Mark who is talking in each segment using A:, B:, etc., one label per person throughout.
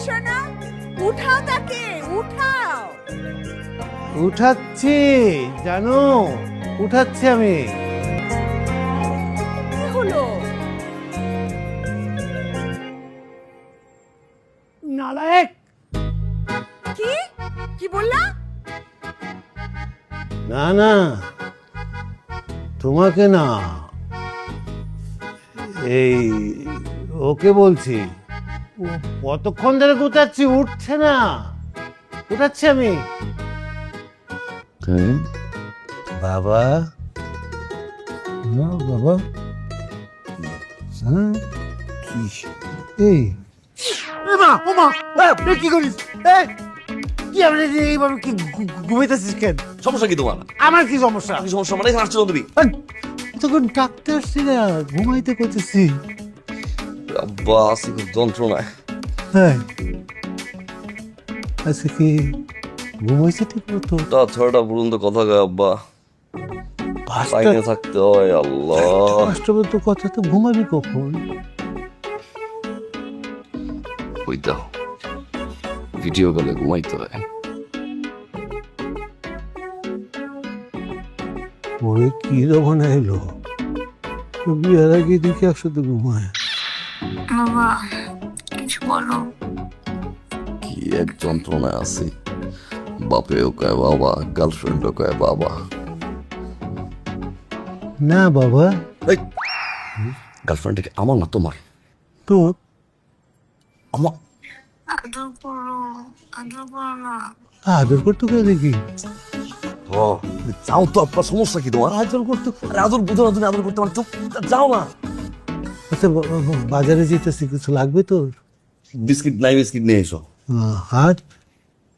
A: শোনো, উঠাও তাকে, উঠাও।
B: উঠাচ্ছি জানো, উঠাচ্ছি আমি।
A: কি হলো?
B: নালায়েক!
A: কি কি বললা?
B: না না, তোমাকে না, এই ওকে বলছি। ও কতক্ষণ ধরে উঠাচ্ছি, উঠছে না। উঠাচ্ছি আমি। বাবা, না বাবা, হ্যাঁ এই কি করিস? কি আপনি এইভাবে কি ঘুমাইতেছিস কেন?
C: সমস্যা কি তোমার?
B: আমার কি সমস্যা?
C: কি সমস্যা মানে হাসছো তুমি?
B: তখন ডাক্তার আসছি না, ঘুমাইতে করতেছি।
C: আব্বা আছে খুব যন্ত্রণায়।
B: হ্যাঁ, আচ্ছা কি ঘুমাইছে ঠিক মতো?
C: তা ছয়টা পর্যন্ত কথা কয় আব্বা, লাইনে থাকতে হয়। আল্লাহ,
B: পাঁচটা পর্যন্ত কথা, তো ঘুমাবি কখন?
C: ওই দাও ভিডিও কলে ঘুমাইতে হয়।
B: ওরে কি রকম এলো, বিয়ের আগে দেখি একসাথে ঘুমায়।
D: বাবা কিছু বলো।
C: কি এক যন্ত্রণায় আছি। বাপেও কয় বাবা, গার্লফ্রেন্ডও কয় বাবা।
B: না বাবা,
C: গার্লফ্রেন্ড আমার না তোমার?
B: তো
C: আমার
D: আদর করো, আদর করো না।
B: আদর করতে করে দেখি।
C: ও যাও তো আব্বা, সমস্যা কি তোমার?
B: আদর করতে,
C: আরে আদর বুঝো না তুমি, আদর করতে মানে চুপ যাও না।
B: আচ্ছা বাজারে যেতেছি, কিছু লাগবে তোর?
C: বিস্কিট নাই, বিস্কিট নিয়ে এসো।
B: হাত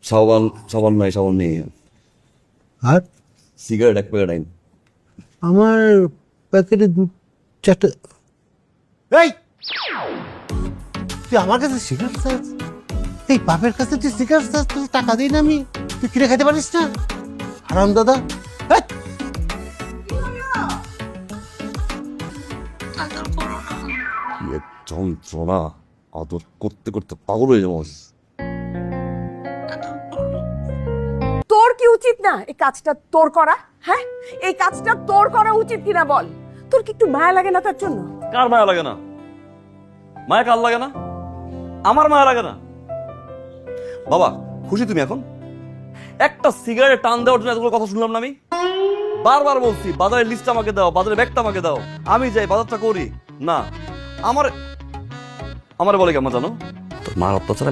C: সাবান, সাবান নাই, সাবান নিয়ে
B: হাত
C: সিগারেট এক প্যাকেট আইন।
B: আমার প্যাকেটে চারটে। এই তুই আমার কাছে সিগারেট চাস? এই বাপের কাছে তুই সিগারেট চাস? তুই টাকা দিই না আমি, তুই কিনে খাইতে পারিস না? হারাম দাদা।
D: আদর করো না।
C: কি এক যন্ত্রণা, আদর করতে করতে পাগল হয়ে যাবো।
A: তোর কি উচিত না এই কাজটা তোর করা? হ্যাঁ, এই কাজটা তোর করা উচিত কিনা বল? তোর কি একটু মায়া লাগে না তার জন্য?
C: কার মায়া লাগে না? মায়া কার লাগে না? আমার মায়া লাগে না? বাবা খুশি তুমি এখন? একটা সিগারেট টান দেওয়ার জন্য এতগুলো কথা শুনলাম না আমি? বারবার বলছি বাজারের লিস্ট আমাকে দাও, বাজারের ব্যাগটা আমাকে দাও, আমি যাই বাজারটা করি। না, আমার বলে কেমন জানো, তোর মার অত্যাচার